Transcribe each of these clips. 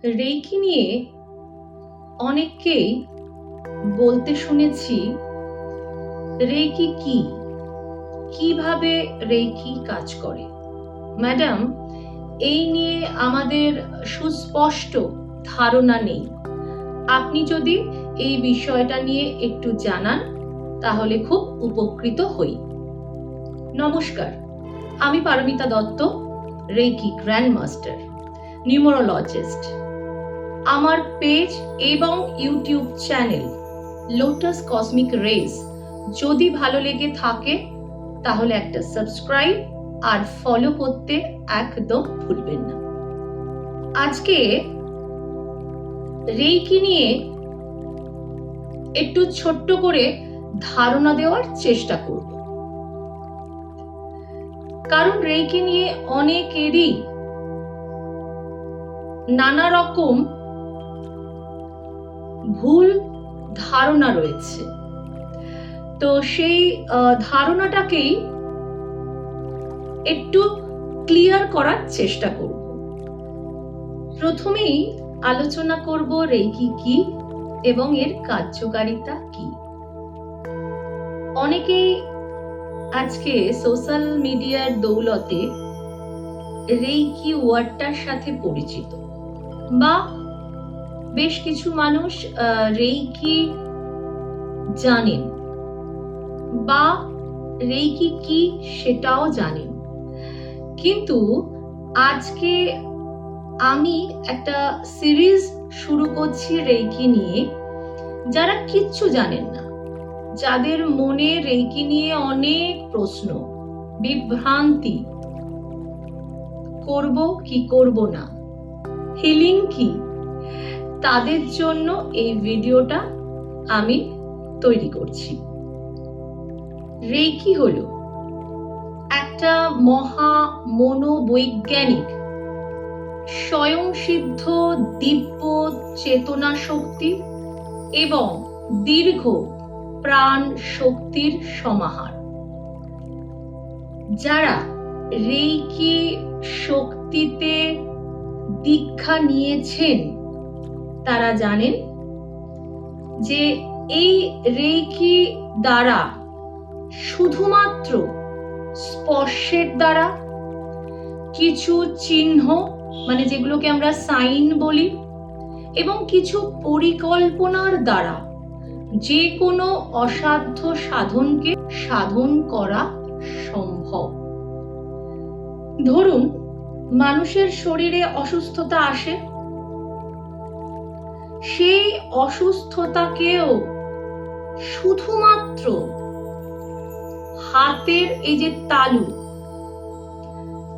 Reiki নিয়ে অনেককেই বলতে শুনেছি, রেইকি কি, কিভাবে রেইকি কাজ করে। ম্যাডাম, এই নিয়ে আমাদের সুস্পষ্ট ধারণা নেই। আপনি যদি এই বিষয়টা নিয়ে একটু জানান তাহলে খুব উপকৃত হই। নমস্কার, আমি Paromita Dutta, reiki grandmaster, numerologist. আমার পেজ এবং YouTube channel lotus cosmic rays যদি ভালো লেগে থাকে তাহলে একটা সাবস্ক্রাইব আর ফলো করতে একদম ভুলবেন না। আজকে রেইকি নিয়ে একটু ছোট্ট করে ধারণা দেওয়ার চেষ্টা করব, কারণ রেইকি নিয়ে অনেকেরই নানা রকম ভুল ধারণা রয়েছে। তো সেই ধারণাটাকেই একটু ক্লিয়ার করার চেষ্টা করব। প্রথমেই আলোচনা করব রেইকি কি এবং এর কার্যকারিতা কি। অনেকেই আজকে সোশ্যাল মিডিয়ার দৌলতে রেইকি ওয়ার্ডটার সাথে পরিচিত, বা বেশ কিছু মানুষ রেইকি জানেন বা রেইকি কি সেটাও জানেন। কিন্তু আজকে আমি একটা সিরিজ শুরু করছি রেইকি নিয়ে। যারা কিচ্ছু জানেন না, যাদের মনে রেইকি নিয়ে অনেক প্রশ্ন, বিভ্রান্তি, করব কি করব না, হিলিং কি, তাদের জন্য এই ভিডিওটা আমি তৈরি করছি। রেইকি হলো একটা মহা মনোবৈজ্ঞানিক স্বয়ংসিদ্ধ দিব্য চেতনা শক্তি এবং দীর্ঘ প্রাণ শক্তির সমাহার। যারা রেইকি শক্তিতে দীক্ষা নিয়েছেন তারা জানেন যে এই রেইকি দ্বারা শুধুমাত্র স্পর্শের দ্বারা, কিছু চিহ্ন মানে যেগুলোকে আমরা সাইন বলি, এবং কিছু পরিকল্পনার দ্বারা যে কোনো অসাধ্য সাধনকে সাধন করা সম্ভব। ধরুন মানুষের শরীরে অসুস্থতা আসে, সেই অসুস্থতাকেও শুধুমাত্র হাতের এই যে তালু,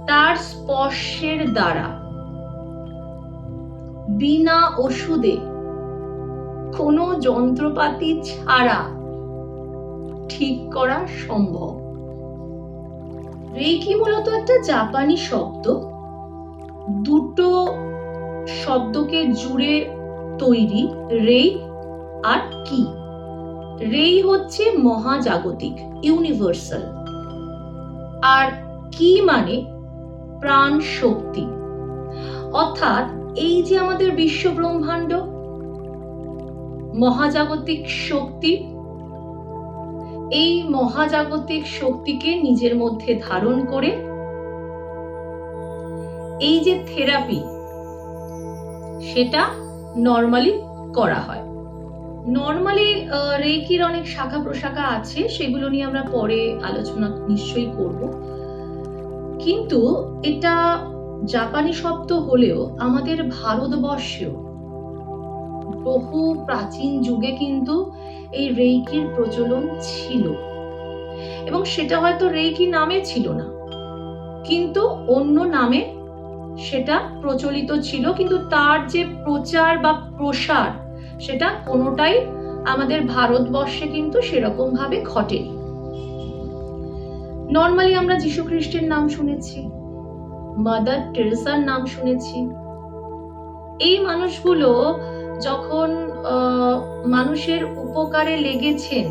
তার স্পর্শের দ্বারা, বিনা ওষুধে, কোনো যন্ত্রপাতি ছাড়া ঠিক করা সম্ভব। রেইকি মূলত একটা জাপানি শব্দ, দুটো শব্দকে জুড়ে তৈরি, রেই আর কি। রেই হচ্ছে মহাজাগতিক, ইউনিভার্সাল, আর কি মানে প্রাণ শক্তি। অর্থাৎ এই যে আমাদের বিশ্ব ব্রহ্মাণ্ড, মহাজাগতিক শক্তি, এই মহাজাগতিক শক্তিকে নিজের মধ্যে ধারণ করে এই যে থেরাপি, সেটা নর্মালি করা হয়। নর্মালি রেইকির অনেক শাখা প্রশাখা আছে, সেগুলো নিয়ে আমরা পরে আলোচনা নিশ্চয়ই করব। কিন্তু এটা জাপানি শব্দ হলেও আমাদের ভারতবর্ষেও বহু প্রাচীন যুগে কিন্তু এই রেইকির প্রচলন ছিল, এবং সেটা হয়তো রেইকি নামে ছিল না, কিন্তু অন্য নামে সেটা প্রচলিত ছিল। কিন্তু তার যে প্রচার বা প্রসার, সেটা কোনোটাই আমাদের ভারতবর্ষে কিন্তু সেরকম ভাবে ঘটেনি। নর্মালি আমরা যীশু খ্রিস্টের নাম শুনেছি, মাদার টেরেসার নাম শুনেছি। এই মানুষগুলো যখন মানুষের উপকারে লেগেছেন,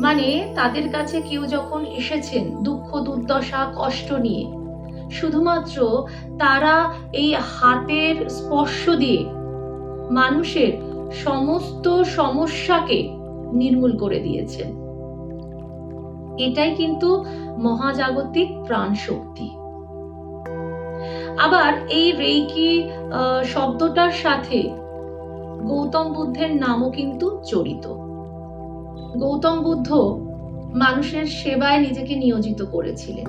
মানে তাদের কাছে কেউ যখন এসেছেন দুঃখ দুর্দশা কষ্ট নিয়ে, শুধুমাত্র তারা এই হাতের স্পর্শ দিয়ে মানুষের সমস্ত সমস্যাকে নির্মূল করে দিয়েছেন। এটাই কিন্তু মহাজাগতিক প্রাণ শক্তি। আবার এই রেইকি শব্দটার সাথে গৌতম বুদ্ধের নামও কিন্তু জড়িত। গৌতম বুদ্ধ মানুষের সেবায় নিজেকে নিয়োজিত করেছিলেন,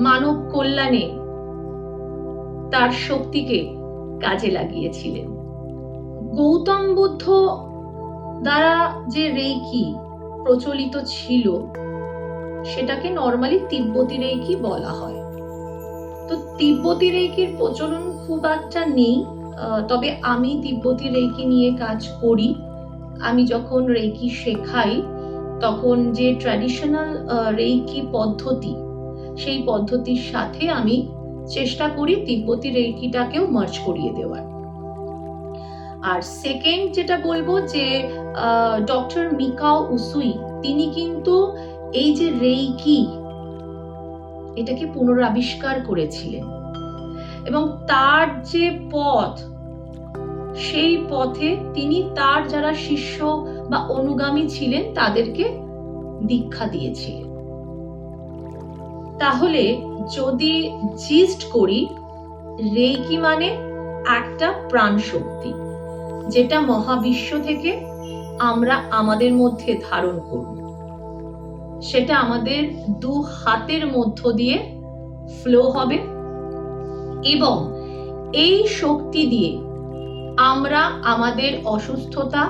মানব কল্যাণে তার শক্তিকে কাজে লাগিয়েছিলেন। গৌতম বুদ্ধ দ্বারা যে রেইকি প্রচলিত ছিল সেটাকে নরমালি তিব্বতী রেইকি বলা হয়। তো তিব্বতী রেইকির প্রচলন খুব একটা নেই, তবে আমি তিব্বতী রেইকি নিয়ে কাজ করি। আমি যখন রেইকি শেখাই তখন যে ট্র্যাডিশনাল রেইকি পদ্ধতি, সেই পদ্ধতির সাথে আমি চেষ্টা করি তিব্বতী রেইকিটাকেও মার্জ করিয়ে দেওয়ার। আর সেকেন্ড যেটা বলবো যে ডক্টর মিকাও উসুই, তিনি কিন্তু এই যে রেইকি এটাকে পুনরাবিষ্কার করেছিলেন এবং তার যে পথ, সেই পথে তিনি তার যারা শিষ্য বা অনুগামী ছিলেন তাদেরকে দীক্ষা দিয়েছিলেন। তাহলে যদি জিস্ট করি, রেইকি মানে একটা প্রাণ শক্তি যেটা মহাবিশ্ব থেকে আমরা আমাদের মধ্যে ধারণ করব। সেটা আমাদের দু হাতের মধ্য দিয়ে ফ্লো হবে এবং এই শক্তি দিয়ে আমরা আমাদের অসুস্থতা,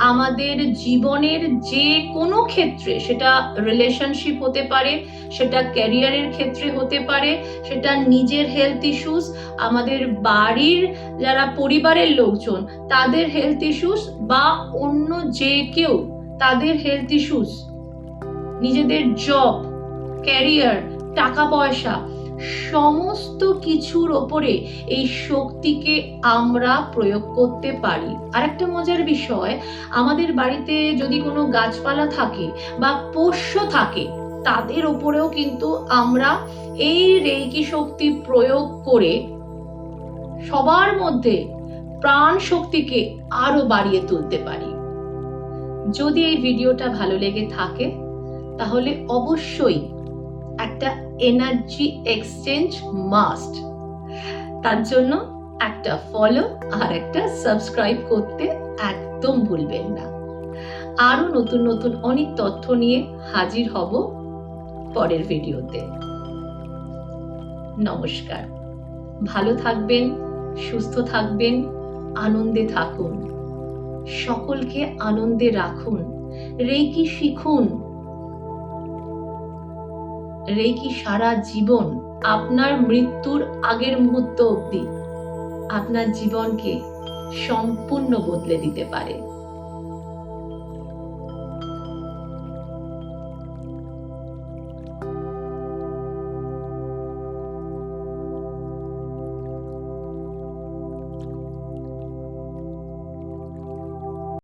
আমাদের জীবনের যে কোনো ক্ষেত্রে, সেটা রিলেশনশিপ হতে পারে, সেটা ক্যারিয়ারের ক্ষেত্রে হতে পারে, সেটা নিজের হেলথ ইস্যুস, আমাদের বাড়ির যারা পরিবারের লোকজন তাদের হেলথ ইস্যুস, বা অন্য যে কেউ তাদের হেলথ ইস্যুস, নিজেদের জব, ক্যারিয়ার, টাকা পয়সা, সমস্ত কিছুর ওপরে এই শক্তিকে আমরা প্রয়োগ করতে পারি। আরেকটা মজার বিষয়, আমাদের বাড়িতে যদি কোনো গাছপালা থাকে বা পোষ্য থাকে, তাদের ওপরেও কিন্তু আমরা এই রেইকি শক্তি প্রয়োগ করে সবার মধ্যে প্রাণ শক্তিকে আরো বাড়িয়ে তুলতে পারি। যদি এই ভিডিওটা ভালো লেগে থাকে তাহলে অবশ্যই একটা এনার্জি এক্সচেঞ্জ মাস্ট। তার জন্য একটা ফলো আর একটা সাবস্ক্রাইব করতে একদম ভুলবেন না। আরো নতুন নতুন অনেক তথ্য নিয়ে হাজির হব পরের ভিডিওতে। নমস্কার, ভালো থাকবেন, সুস্থ থাকবেন, আনন্দে থাকুন, সকলকে আনন্দে রাখুন, রেইকি শিখুন। রেইকি সারা জীবন, আপনার মৃত্যুর আগের মুহূর্ত অবধি আপনার জীবনকে সম্পূর্ণ বদলে দিতে পারে।